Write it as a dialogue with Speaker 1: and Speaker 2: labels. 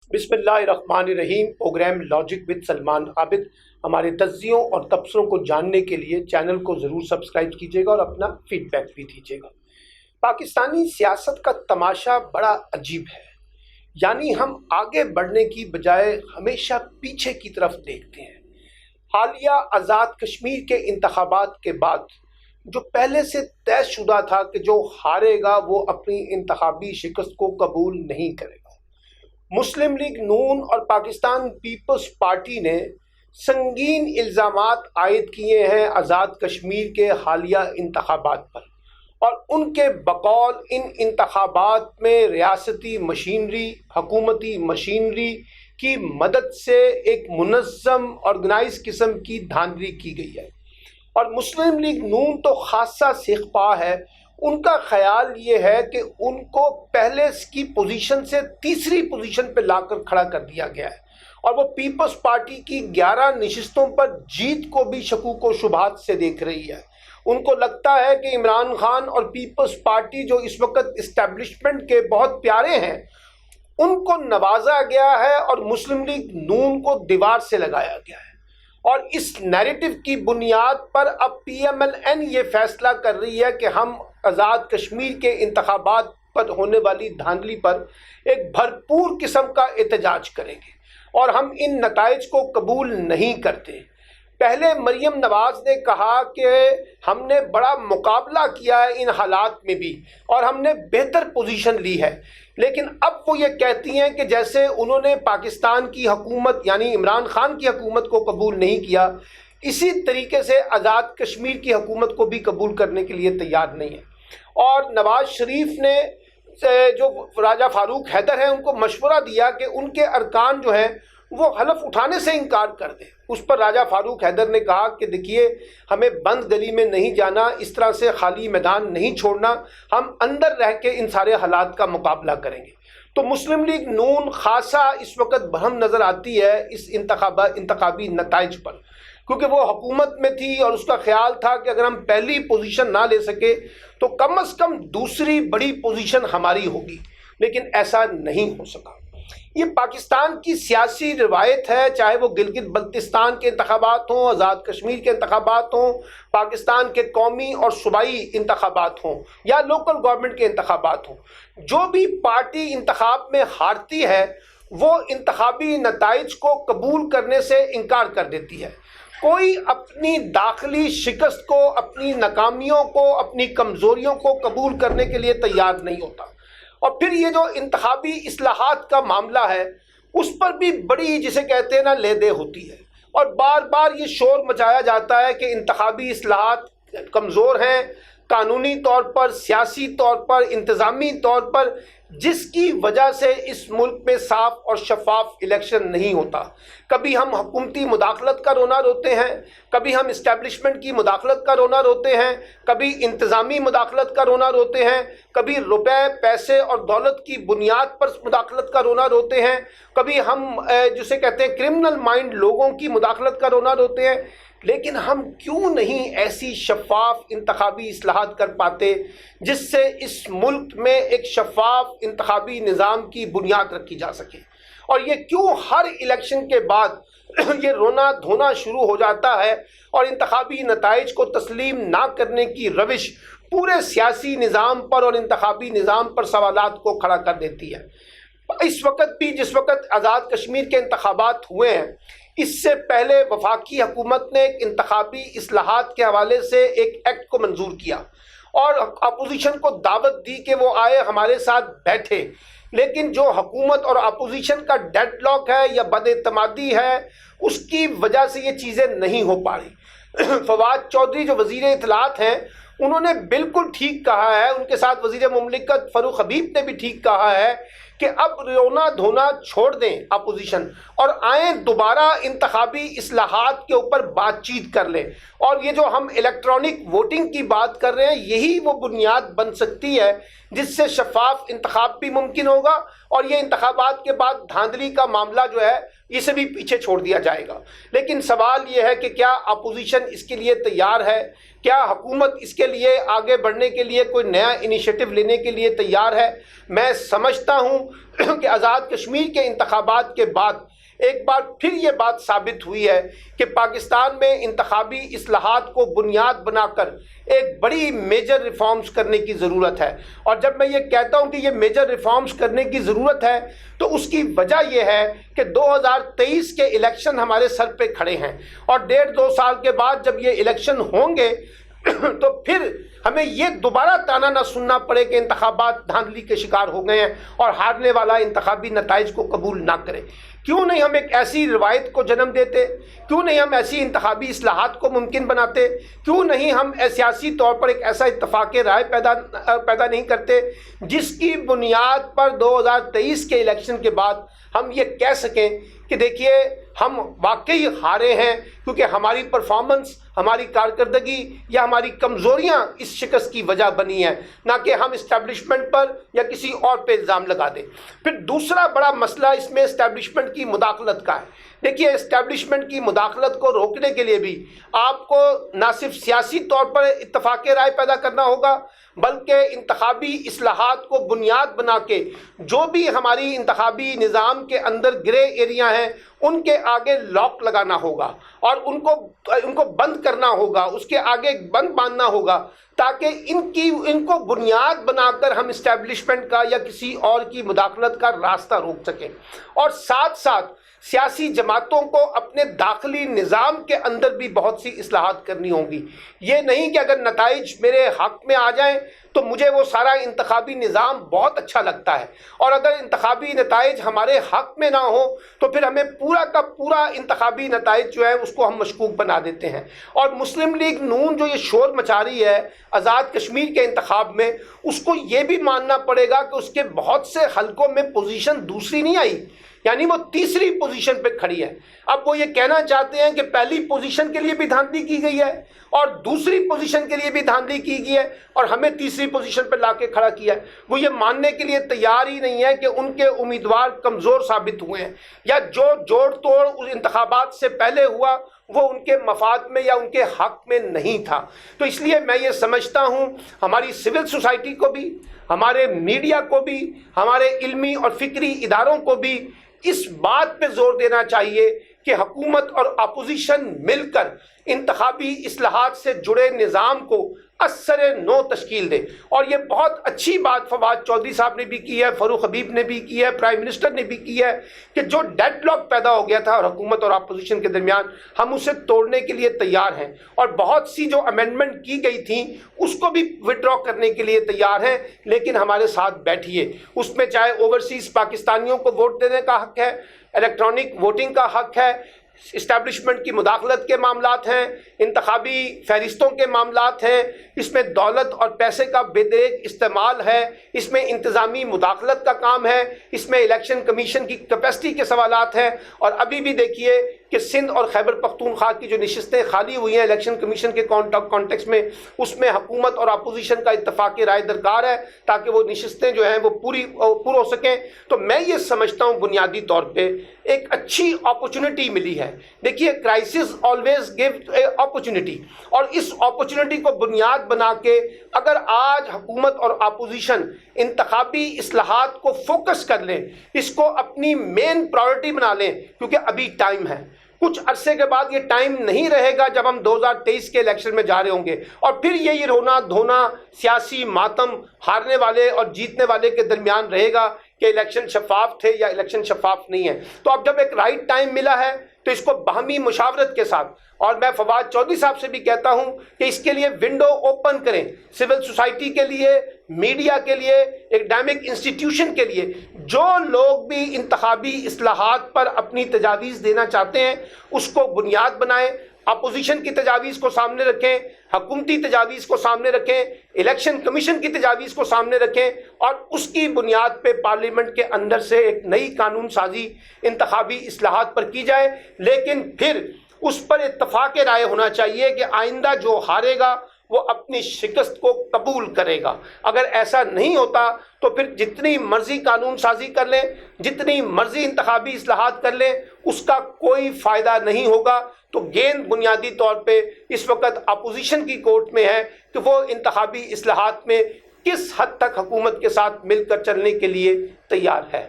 Speaker 1: بسم اللہ الرحمن الرحیم۔ پروگرام لاجک وتھ سلمان عابد۔ ہمارے تجزیوں اور تبصروں کو جاننے کے لیے چینل کو ضرور سبسکرائب کیجیے گا اور اپنا فیڈ بیک بھی دیجیے گا۔ پاکستانی سیاست کا تماشا بڑا عجیب ہے، یعنی ہم آگے بڑھنے کی بجائے ہمیشہ پیچھے کی طرف دیکھتے ہیں۔ حالیہ آزاد کشمیر کے انتخابات کے بعد جو پہلے سے طے شدہ تھا کہ جو ہارے گا وہ اپنی انتخابی شکست کو قبول نہیں کرے گا، مسلم لیگ نون اور پاکستان پیپلز پارٹی نے سنگین الزامات عائد کیے ہیں آزاد کشمیر کے حالیہ انتخابات پر، اور ان کے بقول ان انتخابات میں ریاستی مشینری، حکومتی مشینری کی مدد سے ایک منظم آرگنائز قسم کی دھاندلی کی گئی ہے۔ اور مسلم لیگ نون تو خاصا سیخپا ہے۔ ان کا خیال یہ ہے کہ ان کو پہلے کی پوزیشن سے تیسری پوزیشن پہ لا کر کھڑا کر دیا گیا ہے، اور وہ پیپلز پارٹی کی 11 نشستوں پر جیت کو بھی شکوک و شبہات سے دیکھ رہی ہے۔ ان کو لگتا ہے کہ عمران خان اور پیپلز پارٹی جو اس وقت اسٹیبلشمنٹ کے بہت پیارے ہیں، ان کو نوازا گیا ہے اور مسلم لیگ نون کو دیوار سے لگایا گیا ہے۔ اور اس نیریٹو کی بنیاد پر اب پی ایم ایل این یہ فیصلہ کر رہی ہے کہ ہم آزاد کشمیر کے انتخابات پر ہونے والی دھاندلی پر ایک بھرپور قسم کا احتجاج کریں گے، اور ہم ان نتائج کو قبول نہیں کرتے۔ پہلے مریم نواز نے کہا کہ ہم نے بڑا مقابلہ کیا ہے ان حالات میں بھی، اور ہم نے بہتر پوزیشن لی ہے، لیکن اب وہ یہ کہتی ہیں کہ جیسے انہوں نے پاکستان کی حکومت یعنی عمران خان کی حکومت کو قبول نہیں کیا، اسی طریقے سے آزاد کشمیر کی حکومت کو بھی قبول کرنے کے لیے تیار نہیں ہے۔ اور نواز شریف نے جو راجہ فاروق حیدر ہیں ان کو مشورہ دیا کہ ان کے ارکان جو ہیں وہ حلف اٹھانے سے انکار کر دیں۔ اس پر راجہ فاروق حیدر نے کہا کہ دیکھیے، ہمیں بند گلی میں نہیں جانا، اس طرح سے خالی میدان نہیں چھوڑنا، ہم اندر رہ کے ان سارے حالات کا مقابلہ کریں گے۔ تو مسلم لیگ نون خاصا اس وقت برہم نظر آتی ہے اس انتخابی نتائج پر، کیونکہ وہ حکومت میں تھی اور اس کا خیال تھا کہ اگر ہم پہلی پوزیشن نہ لے سکے تو کم از کم دوسری بڑی پوزیشن ہماری ہوگی، لیکن ایسا نہیں ہو سکا۔ یہ پاکستان کی سیاسی روایت ہے، چاہے وہ گلگت بلتستان کے انتخابات ہوں، آزاد کشمیر کے انتخابات ہوں، پاکستان کے قومی اور صوبائی انتخابات ہوں، یا لوکل گورنمنٹ کے انتخابات ہوں۔ جو بھی پارٹی انتخاب میں ہارتی ہے وہ انتخابی نتائج کو قبول کرنے سے انکار کر دیتی ہے۔ کوئی اپنی داخلی شکست کو، اپنی ناکامیوں کو، اپنی کمزوریوں کو قبول کرنے کے لیے تیار نہیں ہوتا۔ اور پھر یہ جو انتخابی اصلاحات کا معاملہ ہے اس پر بھی بڑی جسے کہتے ہیں نا لے دے ہوتی ہے، اور بار بار یہ شور مچایا جاتا ہے کہ انتخابی اصلاحات کمزور ہیں، قانونی طور پر، سیاسی طور پر، انتظامی طور پر، جس کی وجہ سے اس ملک میں صاف اور شفاف الیکشن نہیں ہوتا۔ کبھی ہم حکومتی مداخلت کا رونا روتے ہیں، کبھی ہم اسٹیبلشمنٹ کی مداخلت کا رونا روتے ہیں، کبھی انتظامی مداخلت کا رونا روتے ہیں، کبھی روپے، پیسے اور دولت کی بنیاد پر مداخلت کا رونا روتے ہیں، کبھی ہم جسے کہتے ہیں کرمنل مائنڈ لوگوں کی مداخلت کا رونا روتے ہیں۔ لیکن ہم کیوں نہیں ایسی شفاف انتخابی اصلاحات کر پاتے جس سے اس ملک میں ایک شفاف انتخابی نظام کی بنیاد رکھی جا سکے؟ اور یہ کیوں ہر الیکشن کے بعد یہ رونا دھونا شروع ہو جاتا ہے اور انتخابی نتائج کو تسلیم نہ کرنے کی روش پورے سیاسی نظام پر اور انتخابی نظام پر سوالات کو کھڑا کر دیتی ہے؟ اس وقت بھی جس وقت آزاد کشمیر کے انتخابات ہوئے ہیں، اس سے پہلے وفاقی حکومت نے ایک انتخابی اصلاحات کے حوالے سے ایک ایکٹ کو منظور کیا اور اپوزیشن کو دعوت دی کہ وہ آئے ہمارے ساتھ بیٹھے، لیکن جو حکومت اور اپوزیشن کا ڈیڈ لاک ہے یا بد اعتمادی ہے اس کی وجہ سے یہ چیزیں نہیں ہو پا رہی۔ فواد چودھری جو وزیر اطلاعات ہیں انہوں نے بالکل ٹھیک کہا ہے، ان کے ساتھ وزیر مملکت فاروق حبیب نے بھی ٹھیک کہا ہے کہ اب رونا دھونا چھوڑ دیں اپوزیشن اور آئیں دوبارہ انتخابی اصلاحات کے اوپر بات چیت کر لیں۔ اور یہ جو ہم الیکٹرانک ووٹنگ کی بات کر رہے ہیں یہی وہ بنیاد بن سکتی ہے جس سے شفاف انتخاب بھی ممکن ہوگا اور یہ انتخابات کے بعد دھاندلی کا معاملہ جو ہے اسے بھی پیچھے چھوڑ دیا جائے گا۔ لیکن سوال یہ ہے کہ کیا اپوزیشن اس کے لیے تیار ہے؟ کیا حکومت اس کے لیے آگے بڑھنے کے لیے کوئی نیا انیشیٹو لینے کے لیے تیار ہے؟ میں سمجھتا ہوں کہ آزاد کشمیر کے انتخابات کے بعد ایک بار پھر یہ بات ثابت ہوئی ہے کہ پاکستان میں انتخابی اصلاحات کو بنیاد بنا کر ایک بڑی میجر ریفارمز کرنے کی ضرورت ہے۔ اور جب میں یہ کہتا ہوں کہ یہ میجر ریفارمز کرنے کی ضرورت ہے تو اس کی وجہ یہ ہے کہ 2023 کے الیکشن ہمارے سر پہ کھڑے ہیں، اور 1.5-2 سال کے بعد جب یہ الیکشن ہوں گے تو پھر ہمیں یہ دوبارہ تانا نہ سننا پڑے کہ انتخابات دھاندلی کے شکار ہو گئے ہیں اور ہارنے والا انتخابی نتائج کو قبول نہ کرے۔ کیوں نہیں ہم ایک ایسی روایت کو جنم دیتے؟ کیوں نہیں ہم ایسی انتخابی اصلاحات کو ممکن بناتے؟ کیوں نہیں ہم سیاسی طور پر ایک ایسا اتفاق رائے پیدا نہیں کرتے جس کی بنیاد پر 2023 کے الیکشن کے بعد ہم یہ کہہ سکیں کہ دیکھیے ہم واقعی ہارے ہیں کیونکہ ہماری پرفارمنس، ہماری کارکردگی یا ہماری کمزوریاں اس شکست کی وجہ بنی ہیں، نہ کہ ہم اسٹیبلشمنٹ پر یا کسی اور پہ الزام لگا دیں۔ پھر دوسرا بڑا مسئلہ اس میں اسٹیبلشمنٹ کی مداخلت کا ہے۔ دیکھیے اسٹیبلشمنٹ کی مداخلت کو روکنے کے لیے بھی آپ کو نہ صرف سیاسی طور پر اتفاق رائے پیدا کرنا ہوگا بلکہ انتخابی اصلاحات کو بنیاد بنا کے جو بھی ہماری انتخابی نظام کے اندر گرے ایریا ہیں ان کے آگے لاک لگانا ہوگا اور ان کو بند کرنا ہوگا، اس کے آگے بند باندھنا ہوگا تاکہ ان کو بنیاد بنا کر ہم اسٹیبلشمنٹ کا یا کسی اور کی مداخلت کا راستہ روک سکیں۔ اور ساتھ ساتھ سیاسی جماعتوں کو اپنے داخلی نظام کے اندر بھی بہت سی اصلاحات کرنی ہوں گی۔ یہ نہیں کہ اگر نتائج میرے حق میں آ جائیں تو مجھے وہ سارا انتخابی نظام بہت اچھا لگتا ہے، اور اگر انتخابی نتائج ہمارے حق میں نہ ہو تو پھر ہمیں پورا کا پورا انتخابی نتائج جو ہے اس کو ہم مشکوک بنا دیتے ہیں۔ اور مسلم لیگ نون جو یہ شور مچا رہی ہے آزاد کشمیر کے انتخاب میں، اس کو یہ بھی ماننا پڑے گا کہ اس کے بہت سے حلقوں میں پوزیشن دوسری نہیں آئی، یعنی وہ تیسری پوزیشن پہ کھڑی ہے۔ اب وہ یہ کہنا چاہتے ہیں کہ پہلی پوزیشن کے لیے بھی دھاندلی کی گئی ہے اور دوسری پوزیشن کے لیے بھی دھاندلی کی گئی ہے اور ہمیں تیسری پوزیشن پہ لا کے کھڑا کیا ہے۔ وہ یہ ماننے کے لیے تیار ہی نہیں ہے کہ ان کے امیدوار کمزور ثابت ہوئے ہیں، یا جو جوڑ توڑ اس انتخابات سے پہلے ہوا وہ ان کے مفاد میں یا ان کے حق میں نہیں تھا۔ تو اس لیے میں یہ سمجھتا ہوں ہماری سول سوسائٹی کو بھی، ہمارے میڈیا کو بھی، ہمارے علمی اور فکری اداروں کو بھی اس بات پہ زور دینا چاہیے کہ حکومت اور اپوزیشن مل کر انتخابی اصلاحات سے جڑے نظام کو اثر نو تشکیل دے۔ اور یہ بہت اچھی بات فواد چودھری صاحب نے بھی کی ہے، فاروق حبیب نے بھی کی ہے، پرائم منسٹر نے بھی کی ہے کہ جو ڈیڈ لاک پیدا ہو گیا تھا اور حکومت اور اپوزیشن کے درمیان، ہم اسے توڑنے کے لیے تیار ہیں، اور بہت سی جو امینڈمنٹ کی گئی تھیں اس کو بھی وڈرا کرنے کے لیے تیار ہیں، لیکن ہمارے ساتھ بیٹھیے۔ اس میں چاہے اوورسیز پاکستانیوں کو ووٹ دینے کا حق ہے، الیکٹرانک ووٹنگ کا حق ہے، اسٹیبلشمنٹ کی مداخلت کے معاملات ہیں، انتخابی فہرستوں کے معاملات ہیں، اس میں دولت اور پیسے کا بے دریغ استعمال ہے، اس میں انتظامی مداخلت کا کام ہے، اس میں الیکشن کمیشن کی کیپیسٹی کے سوالات ہیں۔ اور ابھی بھی دیکھیے کہ سندھ اور خیبر پختونخوا کی جو نشستیں خالی ہوئی ہیں الیکشن کمیشن کے کانٹیکس میں، اس میں حکومت اور اپوزیشن کا اتفاق رائے درکار ہے تاکہ وہ نشستیں جو ہیں وہ پور ہو سکیں۔ تو میں یہ سمجھتا ہوں بنیادی طور پہ ایک اچھی اپرچونٹی ملی ہے۔ دیکھیے crisis always give a opportunity, اور اس اپرچونٹی کو بنیاد بنا کے اگر آج حکومت اور اپوزیشن انتخابی اصلاحات کو فوکس کر لیں، اس کو اپنی مین پرائورٹی بنا لیں، کیونکہ ابھی ٹائم ہے۔ کچھ عرصے کے بعد یہ ٹائم نہیں رہے گا جب ہم 2023 کے الیکشن میں جا رہے ہوں گے، اور پھر یہ رونا دھونا سیاسی ماتم ہارنے والے اور جیتنے والے کے درمیان رہے گا کہ الیکشن شفاف تھے یا الیکشن شفاف نہیں ہے۔ تو اب جب ایک رائٹ ٹائم ملا ہے تو اس کو باہمی مشاورت کے ساتھ، اور میں فواد چودھری صاحب سے بھی کہتا ہوں کہ اس کے لیے ونڈو اوپن کریں، سول سوسائٹی کے لیے، میڈیا کے لیے، ایکڈیمک انسٹیٹیوشن کے لیے، جو لوگ بھی انتخابی اصلاحات پر اپنی تجاویز دینا چاہتے ہیں اس کو بنیاد بنائیں، اپوزیشن کی تجاویز کو سامنے رکھیں، حکومتی تجاویز کو سامنے رکھیں، الیکشن کمیشن کی تجاویز کو سامنے رکھیں، اور اس کی بنیاد پہ پارلیمنٹ کے اندر سے ایک نئی قانون سازی انتخابی اصلاحات پر کی جائے۔ لیکن پھر اس پر اتفاق رائے ہونا چاہیے کہ آئندہ جو ہارے گا وہ اپنی شکست کو قبول کرے گا۔ اگر ایسا نہیں ہوتا تو پھر جتنی مرضی قانون سازی کر لیں، جتنی مرضی انتخابی اصلاحات کر لیں، اس کا کوئی فائدہ نہیں ہوگا۔ تو گیند بنیادی طور پہ اس وقت اپوزیشن کی کورٹ میں ہے کہ وہ انتخابی اصلاحات میں کس حد تک حکومت کے ساتھ مل کر چلنے کے لیے تیار ہے۔